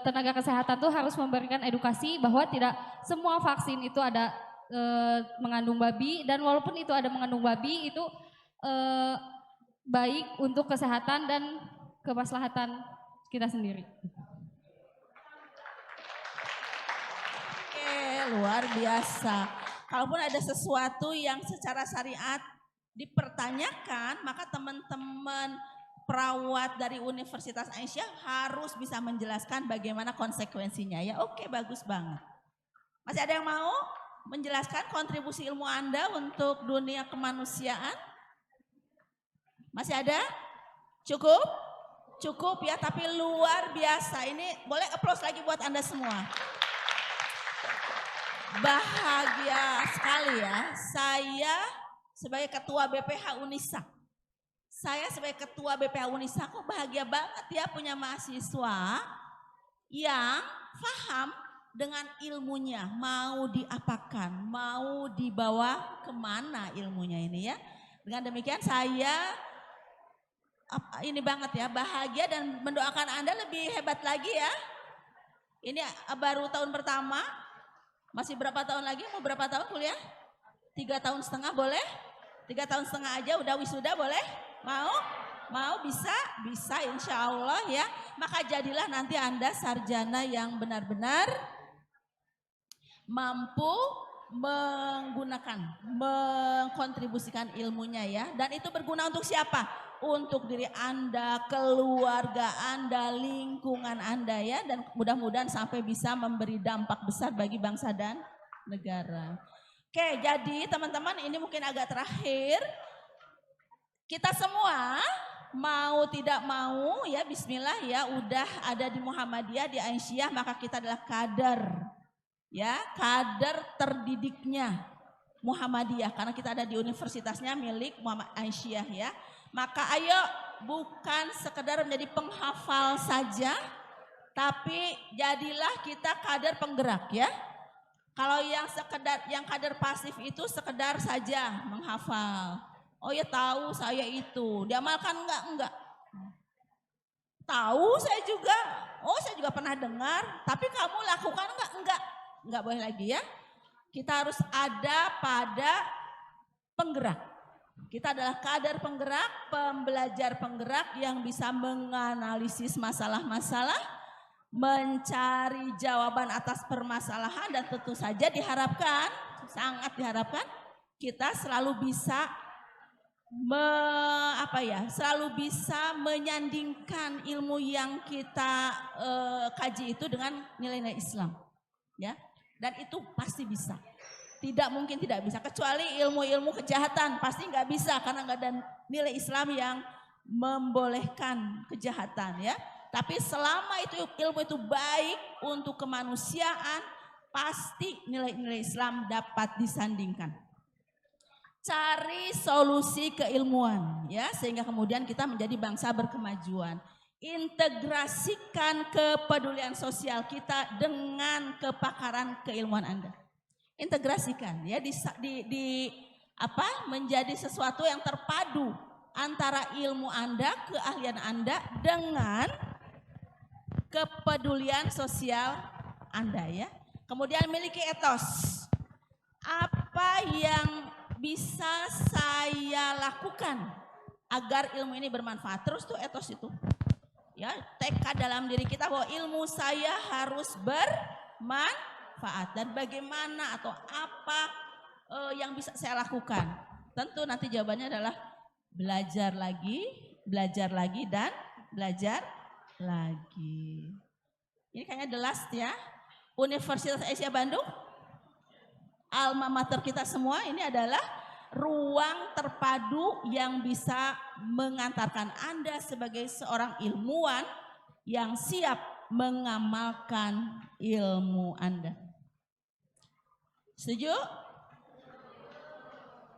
tenaga kesehatan tuh harus memberikan edukasi bahwa tidak semua vaksin itu ada mengandung babi, dan walaupun itu ada mengandung babi itu baik untuk kesehatan dan kemaslahatan kita sendiri. Oke, luar biasa. Kalaupun ada sesuatu yang secara syariat dipertanyakan, maka teman-teman perawat dari Universitas Aisyah harus bisa menjelaskan bagaimana konsekuensinya ya. Oke, bagus banget. Masih ada yang mau menjelaskan kontribusi ilmu Anda untuk dunia kemanusiaan? Masih ada? Cukup? Cukup ya, tapi luar biasa. Ini boleh applause lagi buat Anda semua. Bahagia sekali ya, saya sebagai ketua BPH Unisa. Saya sebagai ketua BPH Unisa kok bahagia banget ya punya mahasiswa yang paham dengan ilmunya, mau diapakan, mau dibawa kemana ilmunya ini ya. Dengan demikian saya ini banget ya, bahagia dan mendoakan Anda lebih hebat lagi ya. Ini baru tahun pertama, masih berapa tahun lagi, mau berapa tahun kuliah? 3,5 tahun boleh? 3,5 tahun aja udah wisuda boleh? Mau? Mau bisa insya Allah ya. Maka jadilah nanti Anda sarjana yang benar-benar mampu menggunakan, mengkontribusikan ilmunya ya. Dan itu berguna untuk siapa? Untuk diri Anda, keluarga Anda, lingkungan Anda ya. Dan mudah-mudahan sampai bisa memberi dampak besar bagi bangsa dan negara. Oke, jadi teman-teman ini mungkin agak terakhir. Kita semua mau tidak mau ya bismillah ya udah ada di Muhammadiyah, di Aisyah, maka kita adalah kader. Ya, kader terdidiknya Muhammadiyah karena kita ada di universitasnya milik Muhammad Aisyah ya. Maka ayo bukan sekedar menjadi penghafal saja, tapi jadilah kita kader penggerak ya. Kalau yang kader pasif itu sekedar saja menghafal. Oh ya tahu saya itu, diamalkan enggak? Tahu saya juga, oh saya juga pernah dengar, tapi kamu lakukan enggak boleh lagi ya. Kita harus ada pada penggerak. Kita adalah kader penggerak, pembelajar penggerak yang bisa menganalisis masalah-masalah, mencari jawaban atas permasalahan, dan tentu saja diharapkan, sangat diharapkan kita selalu bisa selalu bisa menyandingkan ilmu yang kita kaji itu dengan nilai-nilai Islam ya. Dan itu pasti bisa. Tidak mungkin tidak bisa, kecuali ilmu-ilmu kejahatan pasti nggak bisa karena nggak ada nilai Islam yang membolehkan kejahatan ya. Tapi selama itu ilmu itu baik untuk kemanusiaan, pasti nilai-nilai Islam dapat disandingkan. Cari solusi keilmuan ya, sehingga kemudian kita menjadi bangsa berkemajuan. Integrasikan kepedulian sosial kita dengan kepakaran keilmuan Anda. Integrasikan ya menjadi sesuatu yang terpadu antara ilmu Anda, keahlian Anda dengan kepedulian sosial Anda ya. Kemudian miliki etos. Apa yang bisa saya lakukan agar ilmu ini bermanfaat? Terus tuh etos itu. Ya, tekad dalam diri kita bahwa ilmu saya harus bermanfaat dan bagaimana atau apa yang bisa saya lakukan. Tentu nanti jawabannya adalah belajar lagi dan belajar lagi. Ini kayaknya the last ya. Universitas Asia Bandung, alma mater kita semua, ini adalah ruang terpadu yang bisa mengantarkan Anda sebagai seorang ilmuwan yang siap mengamalkan ilmu Anda. Setuju?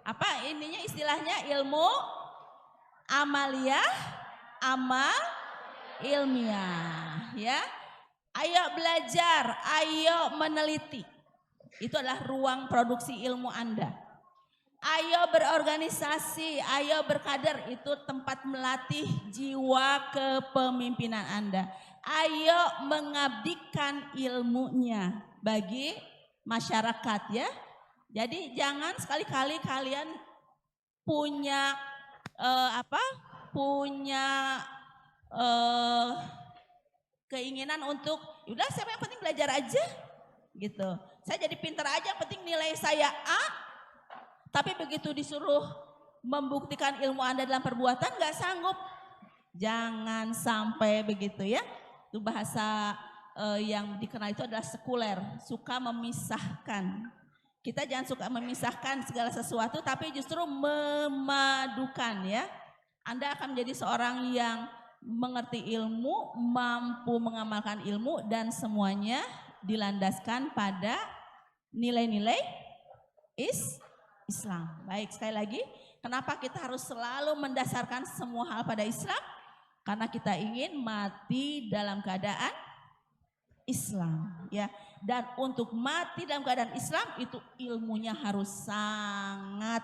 Apa ininya istilahnya ilmu amaliyah, amal ilmiah ya. Ayo belajar, ayo meneliti. Itu adalah ruang produksi ilmu Anda. Ayo berorganisasi, ayo berkader, itu tempat melatih jiwa kepemimpinan Anda. Ayo mengabdikan ilmunya bagi masyarakat ya. Jadi jangan sekali-kali kalian punya keinginan untuk udah saya yang penting belajar aja gitu. Saya jadi pintar aja, yang penting nilai saya A. Tapi begitu disuruh membuktikan ilmu Anda dalam perbuatan nggak sanggup. Jangan sampai begitu ya. Itu bahasa yang dikenal itu adalah sekuler, suka memisahkan. Kita jangan suka memisahkan segala sesuatu, tapi justru memadukan ya. Anda akan menjadi seorang yang mengerti ilmu, mampu mengamalkan ilmu, dan semuanya dilandaskan pada nilai-nilai Islam. Baik, sekali lagi, kenapa kita harus selalu mendasarkan semua hal pada Islam? Karena kita ingin mati dalam keadaan Islam ya. Dan untuk mati dalam keadaan Islam itu ilmunya harus sangat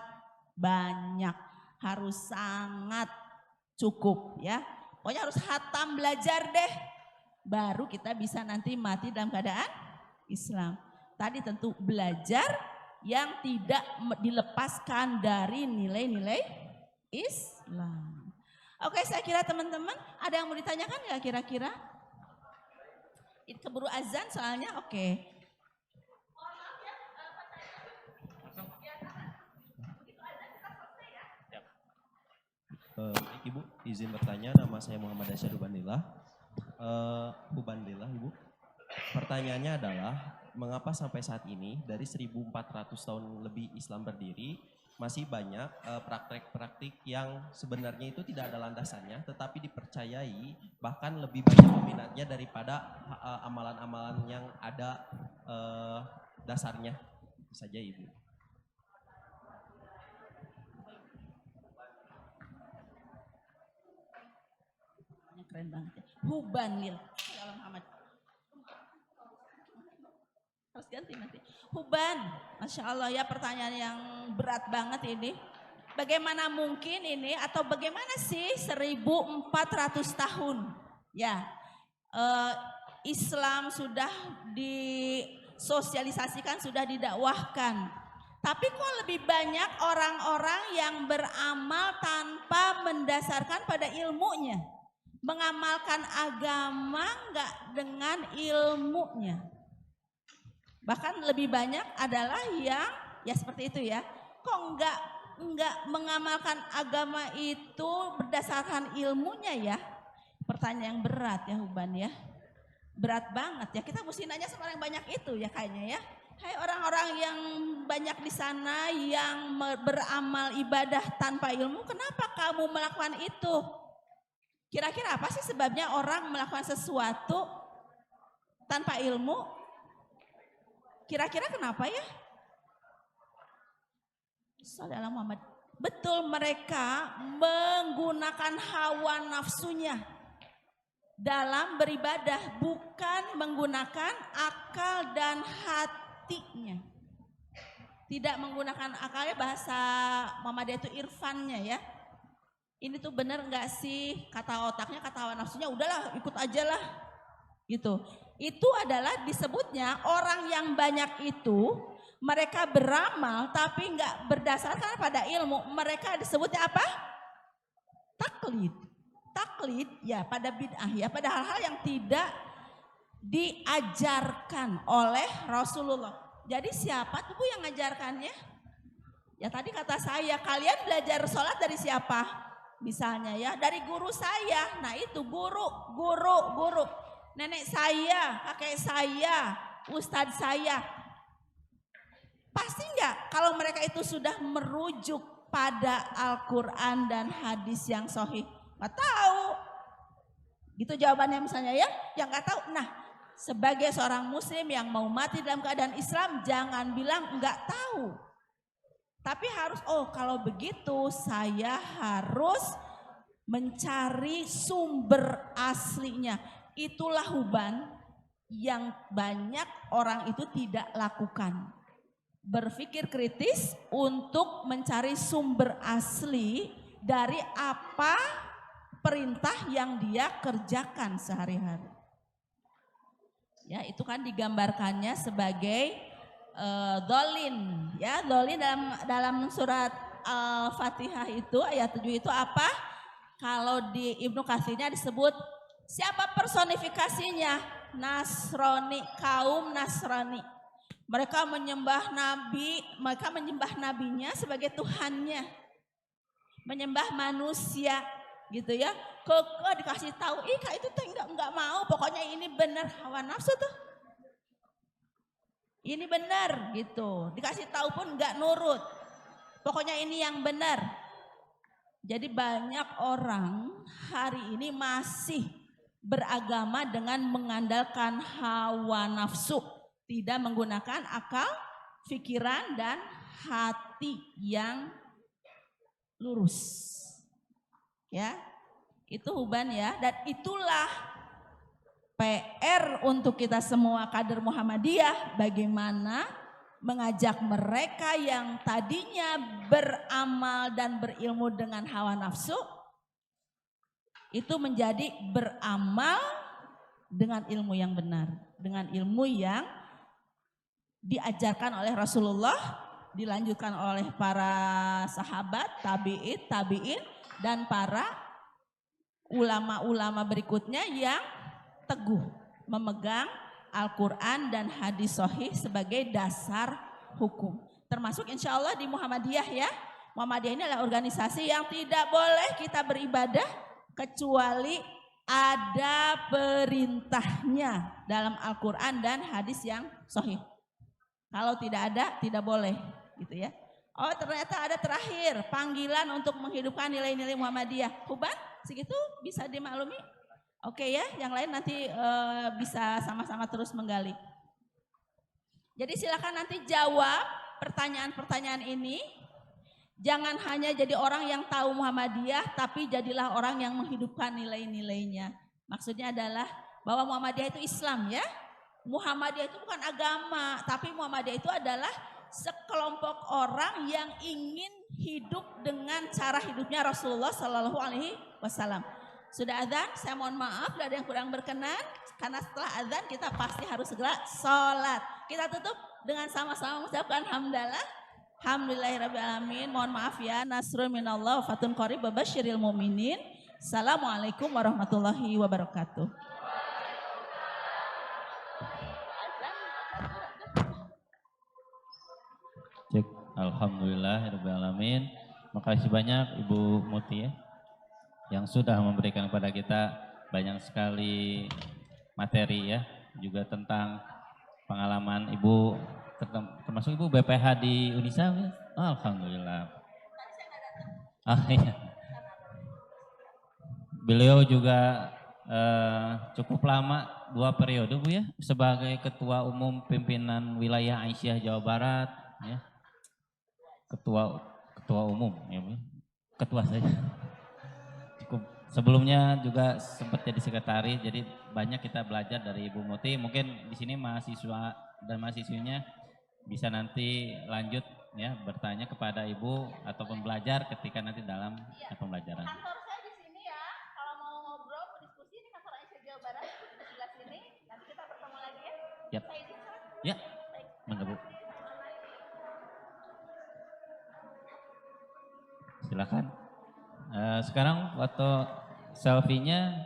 banyak, harus sangat cukup ya. Pokoknya harus hatam belajar deh, baru kita bisa nanti mati dalam keadaan Islam. Tadi tentu belajar yang tidak dilepaskan dari nilai-nilai Islam. Oke, saya kira teman-teman ada yang mau ditanyakan nggak kira-kira? Keburu azan soalnya, oke. Baik Ibu, izin bertanya, nama saya Muhammad Asyad Hubandillah. Ibu. Pertanyaannya adalah, mengapa sampai saat ini dari 1400 tahun lebih Islam berdiri, masih banyak praktek-praktik yang sebenarnya itu tidak ada landasannya, tetapi dipercayai, bahkan lebih banyak peminatnya daripada amalan-amalan yang ada dasarnya. Itu saja Ibu. Keren banget ya. Hubanil. Ya Allah Muhammad. Harus ganti nanti. Huban. Masya Allah ya, pertanyaan yang berat banget ini. Bagaimana mungkin ini atau bagaimana sih 1400 tahun ya Islam sudah disosialisasikan, sudah didakwahkan. Tapi kok lebih banyak orang-orang yang beramal tanpa mendasarkan pada ilmunya. Mengamalkan agama enggak dengan ilmunya. Bahkan lebih banyak adalah yang ya seperti itu ya. Kok enggak mengamalkan agama itu berdasarkan ilmunya ya? Pertanyaan yang berat ya Huban ya. Berat banget ya. Kita mesti nanya sama orang yang banyak itu ya kayaknya ya. Hai orang-orang yang banyak di sana yang beramal ibadah tanpa ilmu, kenapa kamu melakukan itu? Kira-kira apa sih sebabnya orang melakukan sesuatu tanpa ilmu? Kira-kira kenapa ya? Sallallahu Muhammad. Betul, mereka menggunakan hawa nafsunya dalam beribadah, bukan menggunakan akal dan hatinya. Tidak menggunakan akalnya, bahasa Muhammadiyah itu irfannya ya. Ini tuh bener nggak sih, kata otaknya, kata hawa nafsunya, udahlah ikut aja lah gitu. Itu adalah disebutnya orang yang banyak itu mereka beramal tapi nggak berdasarkan pada ilmu. Mereka disebutnya apa? Taklid. Taklid ya pada bid'ah ya, pada hal-hal yang tidak diajarkan oleh Rasulullah. Jadi siapa tuh Bu yang ngajarkannya? Ya tadi kata saya, kalian belajar sholat dari siapa? Misalnya ya dari guru saya, nah itu guru. Nenek saya, kakek saya, ustadz saya. Pasti enggak kalau mereka itu sudah merujuk pada Al-Quran dan hadis yang sahih? Nggak tahu. Gitu jawabannya misalnya ya, yang nggak tahu. Nah, sebagai seorang muslim yang mau mati dalam keadaan Islam, jangan bilang nggak tahu. Tapi harus, oh kalau begitu saya harus mencari sumber aslinya. Itulah Huban yang banyak orang itu tidak lakukan. Berpikir kritis untuk mencari sumber asli dari apa perintah yang dia kerjakan sehari-hari. Ya, itu kan digambarkannya sebagai dolin. Ya, dolin dalam surat Al-Fatihah itu ayat 7 itu apa? Kalau di Ibnu Katsirnya disebut siapa personifikasinya? Nasrani, kaum Nasrani. Mereka menyembah nabi, mereka menyembah nabinya sebagai Tuhannya. Menyembah manusia gitu ya. Keke dikasih tahu, Kak itu tuh enggak mau, pokoknya ini benar hawa nafsu tuh. Ini benar gitu. Dikasih tahu pun enggak nurut. Pokoknya ini yang benar. Jadi banyak orang hari ini masih beragama dengan mengandalkan hawa nafsu, tidak menggunakan akal, pikiran dan hati yang lurus. Ya, itu Huban ya, dan itulah PR untuk kita semua kader Muhammadiyah, bagaimana mengajak mereka yang tadinya beramal dan berilmu dengan hawa nafsu itu menjadi beramal dengan ilmu yang benar, dengan ilmu yang diajarkan oleh Rasulullah, dilanjutkan oleh para sahabat, tabi'in dan para ulama-ulama berikutnya yang teguh memegang Al-Quran dan hadis sahih sebagai dasar hukum. Termasuk insya Allah di Muhammadiyah ya. Muhammadiyah ini adalah organisasi yang tidak boleh kita beribadah kecuali ada perintahnya dalam Al-Quran dan hadis yang sahih. Kalau tidak ada, tidak boleh gitu ya. Oh ternyata ada terakhir panggilan untuk menghidupkan nilai-nilai Muhammadiyah. Huban segitu bisa dimaklumi? Oke ya, yang lain nanti bisa sama-sama terus menggali. Jadi silakan nanti jawab pertanyaan-pertanyaan ini. Jangan hanya jadi orang yang tahu Muhammadiyah, tapi jadilah orang yang menghidupkan nilai-nilainya. Maksudnya adalah bahwa Muhammadiyah itu Islam ya. Muhammadiyah itu bukan agama, tapi Muhammadiyah itu adalah sekelompok orang yang ingin hidup dengan cara hidupnya Rasulullah Shallallahu Alaihi Wasallam. Sudah azan, saya mohon maaf bila ada yang kurang berkenan, karena setelah azan kita pasti harus segera sholat. Kita tutup dengan sama-sama mengucapkan hamdalah. Alhamdulillahirabbil alamin. Mohon maaf ya, nasrul minallah wa fatun qarib wa basyiril mu'minin. Assalamualaikum warahmatullahi wabarakatuh. Cek, alhamdulillahirabbil alamin. Makasih banyak Ibu Muti ya, yang sudah memberikan kepada kita banyak sekali materi ya, juga tentang pengalaman Ibu, termasuk Ibu BPH di Unisa ya? Oh, alhamdulillah. Iya. Beliau juga cukup lama 2 periode Bu ya, sebagai Ketua Umum Pimpinan Wilayah Aisyah Jawa Barat ya. Ketua Umum ya Bu. Ketua saja. Sebelumnya juga sempat jadi sekretaris, jadi banyak kita belajar dari Ibu Muti. Mungkin di sini mahasiswa dan mahasiswinya bisa nanti lanjut ya bertanya kepada Ibu ataupun belajar ketika nanti dalam pembelajaran. Kantor saya di sini ya, kalau mau ngobrol, mau diskusi di kantor Aisyah Jawa Barat di sebelah sini. Nanti kita bertemu lagi ya. Yap. Saya izin salat. Ya, benar Bu. Silakan. Sekarang foto selfie-nya